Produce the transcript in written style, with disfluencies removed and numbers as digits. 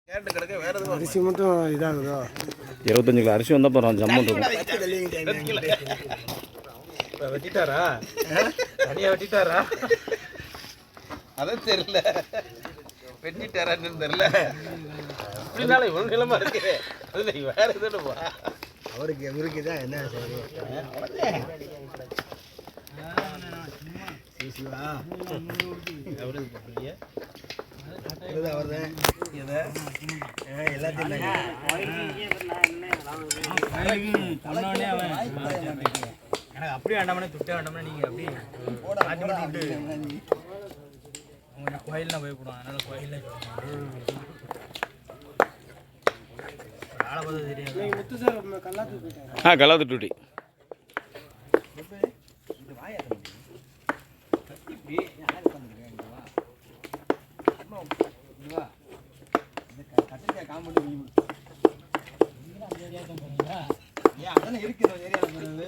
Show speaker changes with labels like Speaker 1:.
Speaker 1: அரிசி மட்டும் இதாகுதோ
Speaker 2: 25 கிலோ அரிசி வந்தால் போகிறோம் ஜம்மு
Speaker 3: வெட்டிட்டாரா தனியாக வெட்டிட்டாரா அதான் தெரியல வெட்டிட்டாரான்னு தெரியல அப்படின்னால இவ்வளோ நிலமா இருக்கு அது வேற எதுவும்
Speaker 1: அவருக்கு இவருக்கு தான் என்ன
Speaker 3: எனக்கு அப்படியே வேண்டாமனே துட்டே வேண்டாமனே நீங்கள் அப்படியே விட்டு அவங்க கோயில்லாம் போய்விடுவாங்க அதனால கோயிலில் ஆளை பார்த்து தெரியாது
Speaker 1: முத்து சார் கல்லாத்து போயிட்டாங்க
Speaker 2: கல்லாத்து டூட்டி
Speaker 1: இருக்கிற ஏரியாவில்